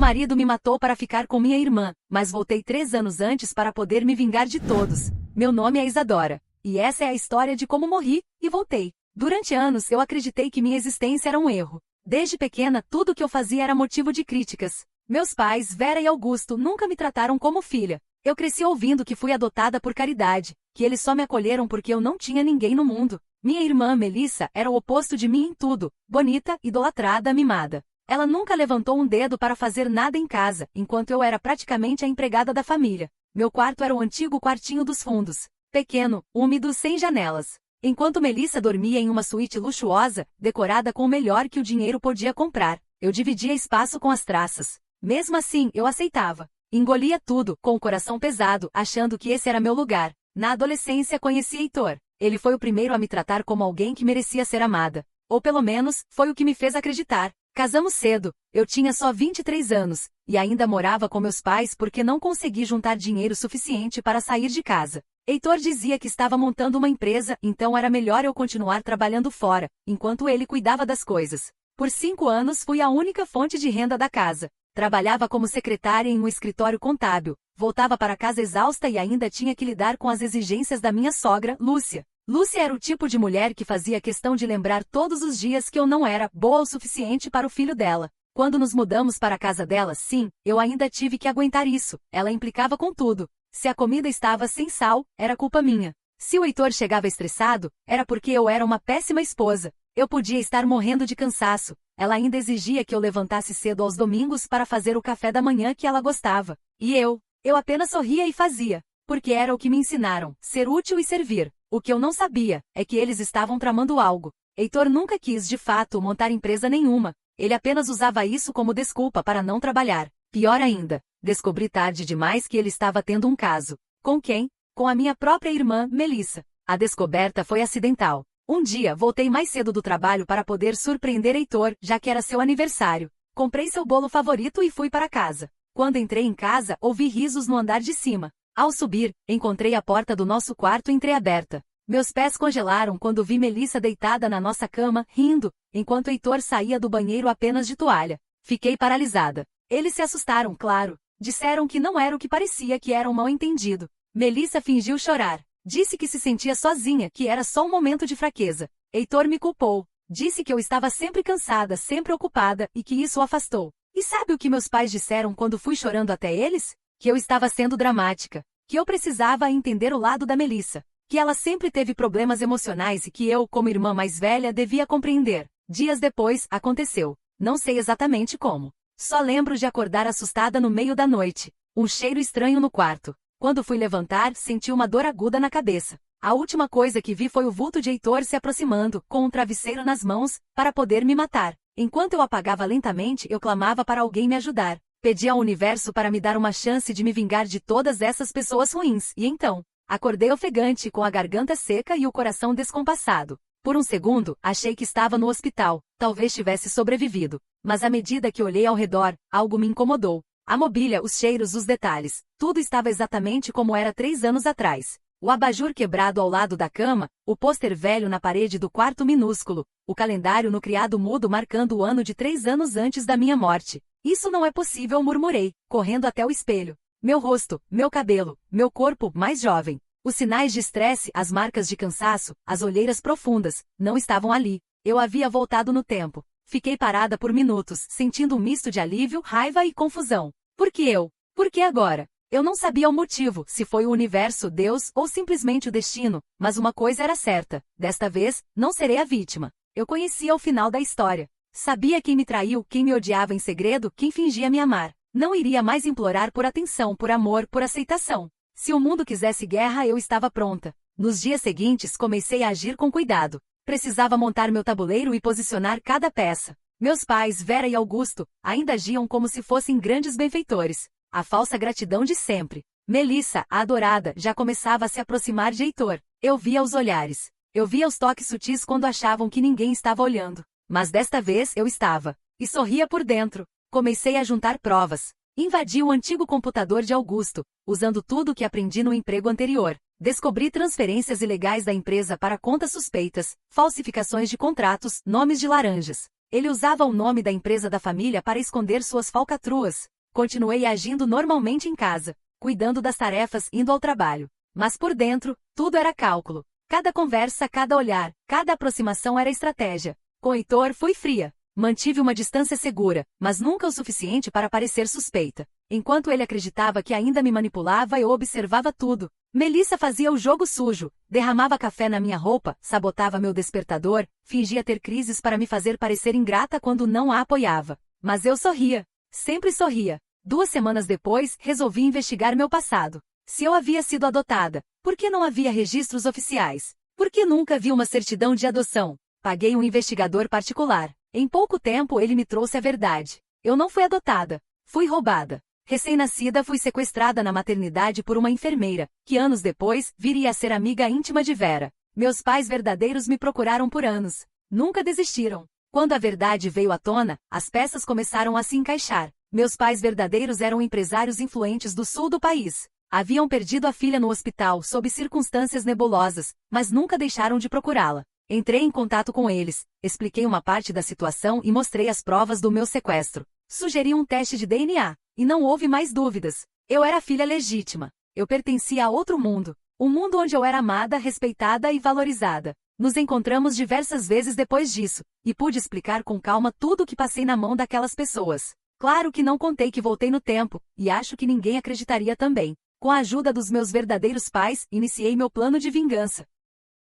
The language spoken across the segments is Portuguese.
marido me matou para ficar com minha irmã, mas voltei 3 anos antes para poder me vingar de todos. Meu nome é Isadora. E essa é a história de como morri, e voltei. Durante anos eu acreditei que minha existência era um erro. Desde pequena tudo que eu fazia era motivo de críticas. Meus pais, Vera e Augusto, nunca me trataram como filha. Eu cresci ouvindo que fui adotada por caridade, que eles só me acolheram porque eu não tinha ninguém no mundo. Minha irmã, Melissa, era o oposto de mim em tudo, bonita, idolatrada, mimada. Ela nunca levantou um dedo para fazer nada em casa, enquanto eu era praticamente a empregada da família. Meu quarto era o antigo quartinho dos fundos. Pequeno, úmido, sem janelas. Enquanto Melissa dormia em uma suíte luxuosa, decorada com o melhor que o dinheiro podia comprar, eu dividia espaço com as traças. Mesmo assim, eu aceitava. Engolia tudo, com o coração pesado, achando que esse era meu lugar. Na adolescência conheci Heitor. Ele foi o primeiro a me tratar como alguém que merecia ser amada. Ou pelo menos, foi o que me fez acreditar. Casamos cedo, eu tinha só 23 anos, e ainda morava com meus pais porque não consegui juntar dinheiro suficiente para sair de casa. Heitor dizia que estava montando uma empresa, então era melhor eu continuar trabalhando fora, enquanto ele cuidava das coisas. Por 5 anos fui a única fonte de renda da casa. Trabalhava como secretária em um escritório contábil, voltava para casa exausta e ainda tinha que lidar com as exigências da minha sogra, Lúcia. Lúcia era o tipo de mulher que fazia questão de lembrar todos os dias que eu não era boa o suficiente para o filho dela. Quando nos mudamos para a casa dela, sim, eu ainda tive que aguentar isso. Ela implicava com tudo. Se a comida estava sem sal, era culpa minha. Se o Heitor chegava estressado, era porque eu era uma péssima esposa. Eu podia estar morrendo de cansaço. Ela ainda exigia que eu levantasse cedo aos domingos para fazer o café da manhã que ela gostava. E eu apenas sorria e fazia, porque era o que me ensinaram, ser útil e servir. O que eu não sabia é que eles estavam tramando algo. Heitor nunca quis, de fato, montar empresa nenhuma. Ele apenas usava isso como desculpa para não trabalhar. Pior ainda, descobri tarde demais que ele estava tendo um caso. Com quem? Com a minha própria irmã, Melissa. A descoberta foi acidental. Um dia, voltei mais cedo do trabalho para poder surpreender Heitor, já que era seu aniversário. Comprei seu bolo favorito e fui para casa. Quando entrei em casa, ouvi risos no andar de cima. Ao subir, encontrei a porta do nosso quarto entreaberta. Meus pés congelaram quando vi Melissa deitada na nossa cama, rindo, enquanto Heitor saía do banheiro apenas de toalha. Fiquei paralisada. Eles se assustaram, claro. Disseram que não era o que parecia, que era um mal-entendido. Melissa fingiu chorar. Disse que se sentia sozinha, que era só um momento de fraqueza. Heitor me culpou. Disse que eu estava sempre cansada, sempre ocupada, e que isso o afastou. E sabe o que meus pais disseram quando fui chorando até eles? Que eu estava sendo dramática. Que eu precisava entender o lado da Melissa. Que ela sempre teve problemas emocionais e que eu, como irmã mais velha, devia compreender. Dias depois, aconteceu. Não sei exatamente como. Só lembro de acordar assustada no meio da noite. Um cheiro estranho no quarto. Quando fui levantar, senti uma dor aguda na cabeça. A última coisa que vi foi o vulto de Heitor se aproximando, com um travesseiro nas mãos, para poder me matar. Enquanto eu apagava lentamente, eu clamava para alguém me ajudar. Pedi ao universo para me dar uma chance de me vingar de todas essas pessoas ruins, e então, acordei ofegante, com a garganta seca e o coração descompassado. Por um segundo, achei que estava no hospital, talvez tivesse sobrevivido. Mas à medida que olhei ao redor, algo me incomodou. A mobília, os cheiros, os detalhes, tudo estava exatamente como era 3 anos atrás. O abajur quebrado ao lado da cama, o pôster velho na parede do quarto minúsculo, o calendário no criado mudo marcando o ano de 3 anos antes da minha morte. Isso não é possível, murmurei, correndo até o espelho. Meu rosto, meu cabelo, meu corpo mais jovem. Os sinais de estresse, as marcas de cansaço, as olheiras profundas, não estavam ali. Eu havia voltado no tempo. Fiquei parada por minutos, sentindo um misto de alívio, raiva e confusão. Por que eu? Por que agora? Eu não sabia o motivo, se foi o universo, Deus, ou simplesmente o destino, mas uma coisa era certa. Desta vez, não serei a vítima. Eu conhecia o final da história. Sabia quem me traiu, quem me odiava em segredo, quem fingia me amar. Não iria mais implorar por atenção, por amor, por aceitação. Se o mundo quisesse guerra, eu estava pronta. Nos dias seguintes, comecei a agir com cuidado. Precisava montar meu tabuleiro e posicionar cada peça. Meus pais, Vera e Augusto, ainda agiam como se fossem grandes benfeitores. A falsa gratidão de sempre. Melissa, a adorada, já começava a se aproximar de Heitor. Eu via os olhares. Eu via os toques sutis quando achavam que ninguém estava olhando. Mas desta vez eu estava. E sorria por dentro. Comecei a juntar provas. Invadi o antigo computador de Augusto, usando tudo o que aprendi no emprego anterior. Descobri transferências ilegais da empresa para contas suspeitas, falsificações de contratos, nomes de laranjas. Ele usava o nome da empresa da família para esconder suas falcatruas. Continuei agindo normalmente em casa, cuidando das tarefas, indo ao trabalho. Mas por dentro, tudo era cálculo. Cada conversa, cada olhar, cada aproximação era estratégia. Com Heitor fui fria. Mantive uma distância segura, mas nunca o suficiente para parecer suspeita. Enquanto ele acreditava que ainda me manipulava, eu observava tudo. Melissa fazia o jogo sujo, derramava café na minha roupa, sabotava meu despertador, fingia ter crises para me fazer parecer ingrata quando não a apoiava. Mas eu sorria. Sempre sorria. 2 semanas depois, resolvi investigar meu passado. Se eu havia sido adotada, por que não havia registros oficiais? Por que nunca vi uma certidão de adoção? Paguei um investigador particular. Em pouco tempo ele me trouxe a verdade. Eu não fui adotada. Fui roubada. Recém-nascida, fui sequestrada na maternidade por uma enfermeira, que anos depois viria a ser amiga íntima de Vera. Meus pais verdadeiros me procuraram por anos. Nunca desistiram. Quando a verdade veio à tona, as peças começaram a se encaixar. Meus pais verdadeiros eram empresários influentes do sul do país. Haviam perdido a filha no hospital sob circunstâncias nebulosas, mas nunca deixaram de procurá-la. Entrei em contato com eles, expliquei uma parte da situação e mostrei as provas do meu sequestro. Sugeri um teste de DNA, e não houve mais dúvidas. Eu era filha legítima. Eu pertencia a outro mundo. Um mundo onde eu era amada, respeitada e valorizada. Nos encontramos diversas vezes depois disso, e pude explicar com calma tudo o que passei na mão daquelas pessoas. Claro que não contei que voltei no tempo, e acho que ninguém acreditaria também. Com a ajuda dos meus verdadeiros pais, iniciei meu plano de vingança.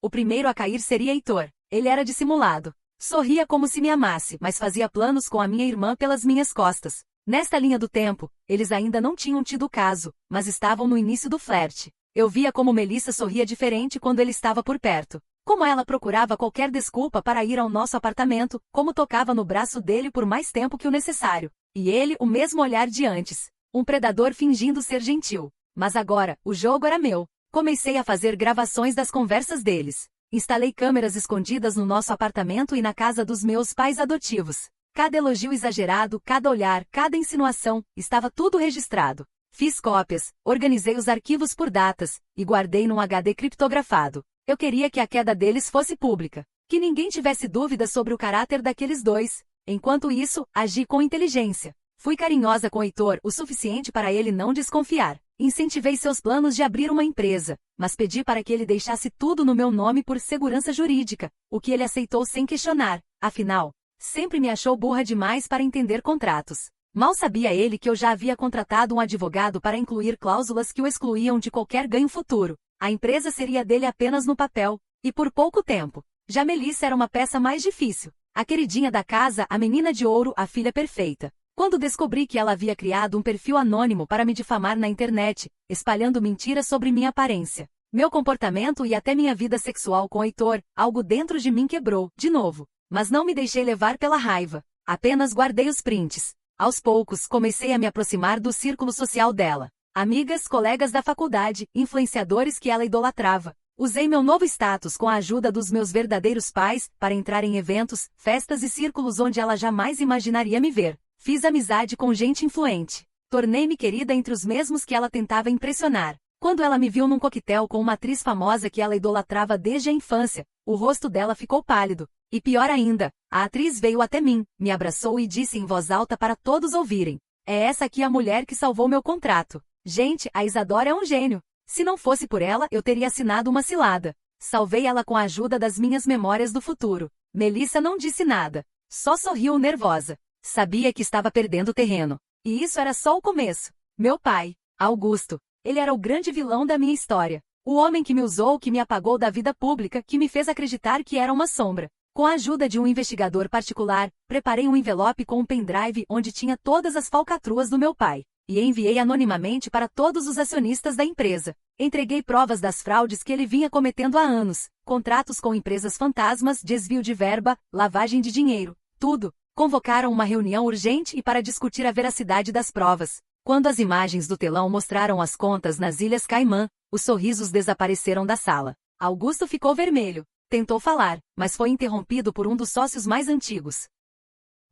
O primeiro a cair seria Heitor. Ele era dissimulado. Sorria como se me amasse, mas fazia planos com a minha irmã pelas minhas costas. Nesta linha do tempo, eles ainda não tinham tido caso, mas estavam no início do flerte. Eu via como Melissa sorria diferente quando ele estava por perto. Como ela procurava qualquer desculpa para ir ao nosso apartamento, como tocava no braço dele por mais tempo que o necessário. E ele, o mesmo olhar de antes. Um predador fingindo ser gentil. Mas agora, o jogo era meu. Comecei a fazer gravações das conversas deles. Instalei câmeras escondidas no nosso apartamento e na casa dos meus pais adotivos. Cada elogio exagerado, cada olhar, cada insinuação, estava tudo registrado. Fiz cópias, organizei os arquivos por datas, e guardei num HD criptografado. Eu queria que a queda deles fosse pública. Que ninguém tivesse dúvida sobre o caráter daqueles dois. Enquanto isso, agi com inteligência. Fui carinhosa com Heitor o suficiente para ele não desconfiar. Incentivei seus planos de abrir uma empresa, mas pedi para que ele deixasse tudo no meu nome por segurança jurídica, o que ele aceitou sem questionar. Afinal, sempre me achou burra demais para entender contratos. Mal sabia ele que eu já havia contratado um advogado para incluir cláusulas que o excluíam de qualquer ganho futuro. A empresa seria dele apenas no papel, e por pouco tempo. Já Melissa era uma peça mais difícil. A queridinha da casa, a menina de ouro, a filha perfeita. Quando descobri que ela havia criado um perfil anônimo para me difamar na internet, espalhando mentiras sobre minha aparência, meu comportamento e até minha vida sexual com Heitor, algo dentro de mim quebrou, de novo. Mas não me deixei levar pela raiva. Apenas guardei os prints. Aos poucos, comecei a me aproximar do círculo social dela. Amigas, colegas da faculdade, influenciadores que ela idolatrava. Usei meu novo status com a ajuda dos meus verdadeiros pais para entrar em eventos, festas e círculos onde ela jamais imaginaria me ver. Fiz amizade com gente influente. Tornei-me querida entre os mesmos que ela tentava impressionar. Quando ela me viu num coquetel com uma atriz famosa que ela idolatrava desde a infância, o rosto dela ficou pálido. E pior ainda, a atriz veio até mim, me abraçou e disse em voz alta para todos ouvirem: "É essa aqui a mulher que salvou meu contrato." Gente, a Isadora é um gênio. Se não fosse por ela, eu teria assinado uma cilada. Salvei ela com a ajuda das minhas memórias do futuro. Melissa não disse nada. Só sorriu nervosa. Sabia que estava perdendo terreno. E isso era só o começo. Meu pai, Augusto, ele era o grande vilão da minha história. O homem que me usou, que me apagou da vida pública, que me fez acreditar que era uma sombra. Com a ajuda de um investigador particular, preparei um envelope com um pendrive onde tinha todas as falcatruas do meu pai. E enviei anonimamente para todos os acionistas da empresa. Entreguei provas das fraudes que ele vinha cometendo há anos. Contratos com empresas fantasmas, desvio de verba, lavagem de dinheiro. Tudo. Convocaram uma reunião urgente e para discutir a veracidade das provas. Quando as imagens do telão mostraram as contas nas Ilhas Caimã, os sorrisos desapareceram da sala. Augusto ficou vermelho. Tentou falar, mas foi interrompido por um dos sócios mais antigos.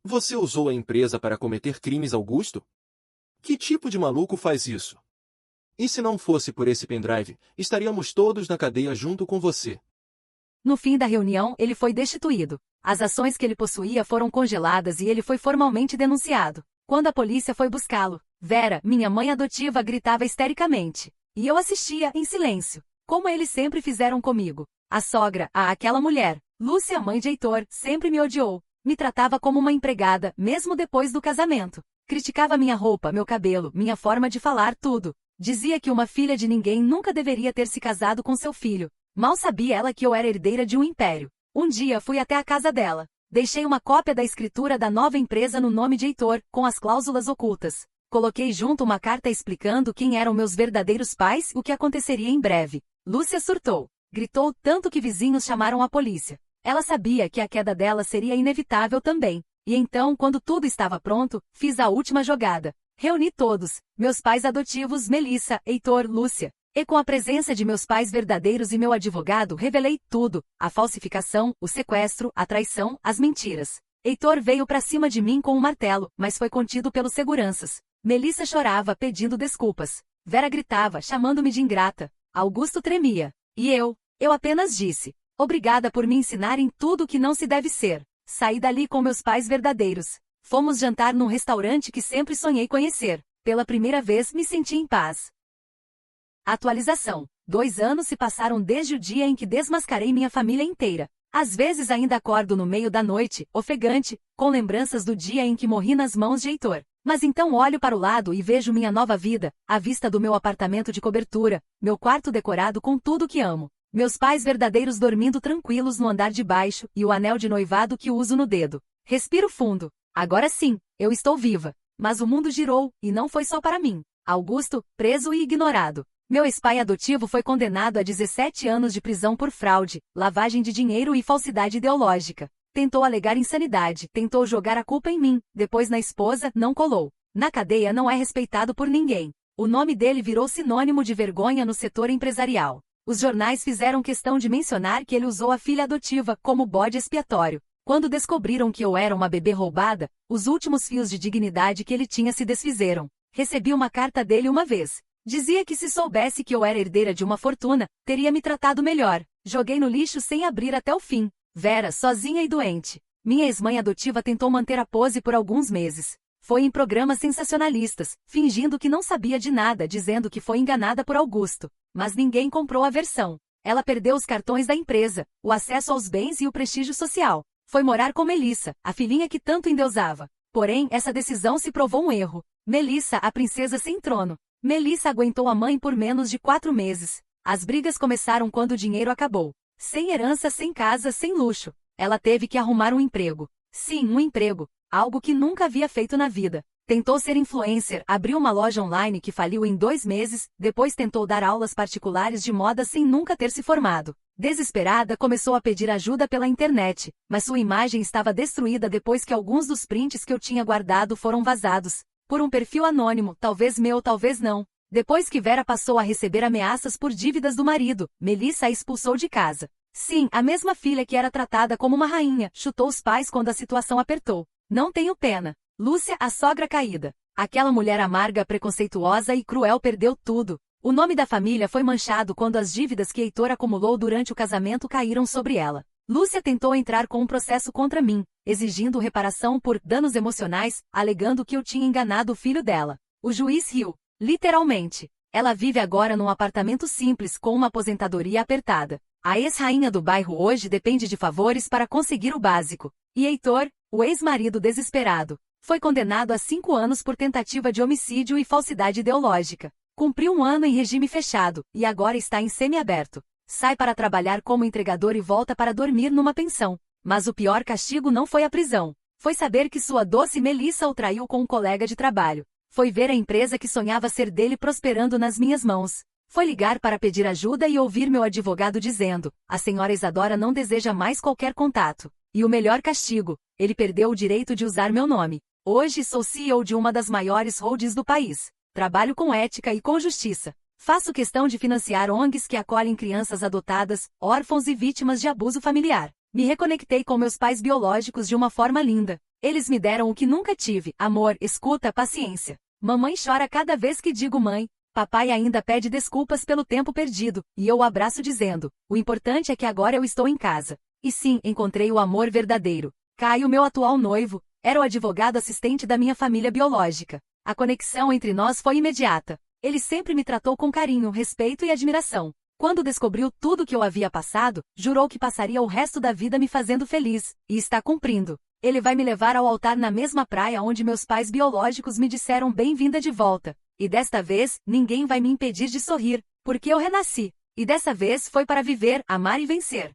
Você usou a empresa para cometer crimes, Augusto? Que tipo de maluco faz isso? E se não fosse por esse pendrive, estaríamos todos na cadeia junto com você. No fim da reunião, ele foi destituído. As ações que ele possuía foram congeladas e ele foi formalmente denunciado. Quando a polícia foi buscá-lo, Vera, minha mãe adotiva, gritava histericamente. E eu assistia, em silêncio. Como eles sempre fizeram comigo. A sogra, aquela mulher, Lúcia, mãe de Heitor, sempre me odiou. Me tratava como uma empregada, mesmo depois do casamento. Criticava minha roupa, meu cabelo, minha forma de falar, tudo. Dizia que uma filha de ninguém nunca deveria ter se casado com seu filho. Mal sabia ela que eu era herdeira de um império. Um dia fui até a casa dela. Deixei uma cópia da escritura da nova empresa no nome de Heitor, com as cláusulas ocultas. Coloquei junto uma carta explicando quem eram meus verdadeiros pais e o que aconteceria em breve. Lúcia surtou. Gritou tanto que vizinhos chamaram a polícia. Ela sabia que a queda dela seria inevitável também. E então, quando tudo estava pronto, fiz a última jogada. Reuni todos, meus pais adotivos Melissa, Heitor, Lúcia. E com a presença de meus pais verdadeiros e meu advogado, revelei tudo. A falsificação, o sequestro, a traição, as mentiras. Heitor veio pra cima de mim com um martelo, mas foi contido pelos seguranças. Melissa chorava, pedindo desculpas. Vera gritava, chamando-me de ingrata. Augusto tremia. E eu apenas disse. Obrigada por me ensinarem tudo o que não se deve ser. Saí dali com meus pais verdadeiros. Fomos jantar num restaurante que sempre sonhei conhecer. Pela primeira vez me senti em paz. Atualização. 2 anos se passaram desde o dia em que desmascarei minha família inteira. Às vezes ainda acordo no meio da noite, ofegante, com lembranças do dia em que morri nas mãos de Heitor. Mas então olho para o lado e vejo minha nova vida, à vista do meu apartamento de cobertura, meu quarto decorado com tudo que amo. Meus pais verdadeiros dormindo tranquilos no andar de baixo e o anel de noivado que uso no dedo. Respiro fundo. Agora sim, eu estou viva. Mas o mundo girou, e não foi só para mim. Augusto, preso e ignorado. Meu ex-pai adotivo foi condenado a 17 anos de prisão por fraude, lavagem de dinheiro e falsidade ideológica. Tentou alegar insanidade, tentou jogar a culpa em mim, depois na esposa, não colou. Na cadeia não é respeitado por ninguém. O nome dele virou sinônimo de vergonha no setor empresarial. Os jornais fizeram questão de mencionar que ele usou a filha adotiva como bode expiatório. Quando descobriram que eu era uma bebê roubada, os últimos fios de dignidade que ele tinha se desfizeram. Recebi uma carta dele uma vez. Dizia que se soubesse que eu era herdeira de uma fortuna, teria me tratado melhor. Joguei no lixo sem abrir até o fim. Vera, sozinha e doente. Minha ex-mãe adotiva tentou manter a pose por alguns meses. Foi em programas sensacionalistas, fingindo que não sabia de nada, dizendo que foi enganada por Augusto. Mas ninguém comprou a versão. Ela perdeu os cartões da empresa, o acesso aos bens e o prestígio social. Foi morar com Melissa, a filhinha que tanto endeusava. Porém, essa decisão se provou um erro. Melissa, a princesa sem trono. Melissa aguentou a mãe por menos de 4 meses. As brigas começaram quando o dinheiro acabou. Sem herança, sem casa, sem luxo. Ela teve que arrumar um emprego. Sim, um emprego. Algo que nunca havia feito na vida. Tentou ser influencer, abriu uma loja online que faliu em 2 meses, depois tentou dar aulas particulares de moda sem nunca ter se formado. Desesperada, começou a pedir ajuda pela internet, mas sua imagem estava destruída depois que alguns dos prints que eu tinha guardado foram vazados. Por um perfil anônimo, talvez meu, talvez não. Depois que Vera passou a receber ameaças por dívidas do marido, Melissa a expulsou de casa. Sim, a mesma filha que era tratada como uma rainha, chutou os pais quando a situação apertou. Não tenho pena. Lúcia, a sogra caída. Aquela mulher amarga, preconceituosa e cruel perdeu tudo. O nome da família foi manchado quando as dívidas que Heitor acumulou durante o casamento caíram sobre ela. Lúcia tentou entrar com um processo contra mim, exigindo reparação por danos emocionais, alegando que eu tinha enganado o filho dela. O juiz riu. Literalmente. Ela vive agora num apartamento simples com uma aposentadoria apertada. A ex-rainha do bairro hoje depende de favores para conseguir o básico. E Heitor, o ex-marido desesperado, foi condenado a 5 anos por tentativa de homicídio e falsidade ideológica. Cumpriu 1 ano em regime fechado, e agora está em semiaberto. Sai para trabalhar como entregador e volta para dormir numa pensão. Mas o pior castigo não foi a prisão. Foi saber que sua doce Melissa o traiu com um colega de trabalho. Foi ver a empresa que sonhava ser dele prosperando nas minhas mãos. Foi ligar para pedir ajuda e ouvir meu advogado dizendo: a senhora Isadora não deseja mais qualquer contato. E o melhor castigo, ele perdeu o direito de usar meu nome. Hoje sou CEO de uma das maiores holdings do país. Trabalho com ética e com justiça. Faço questão de financiar ONGs que acolhem crianças adotadas, órfãos e vítimas de abuso familiar. Me reconectei com meus pais biológicos de uma forma linda. Eles me deram o que nunca tive: amor, escuta, paciência. Mamãe chora cada vez que digo mãe. Papai ainda pede desculpas pelo tempo perdido, e eu o abraço dizendo: o importante é que agora eu estou em casa. E sim, encontrei o amor verdadeiro. Caio, meu atual noivo, era o advogado assistente da minha família biológica. A conexão entre nós foi imediata. Ele sempre me tratou com carinho, respeito e admiração. Quando descobriu tudo que eu havia passado, jurou que passaria o resto da vida me fazendo feliz, e está cumprindo. Ele vai me levar ao altar na mesma praia onde meus pais biológicos me disseram bem-vinda de volta. E desta vez, ninguém vai me impedir de sorrir, porque eu renasci. E dessa vez foi para viver, amar e vencer.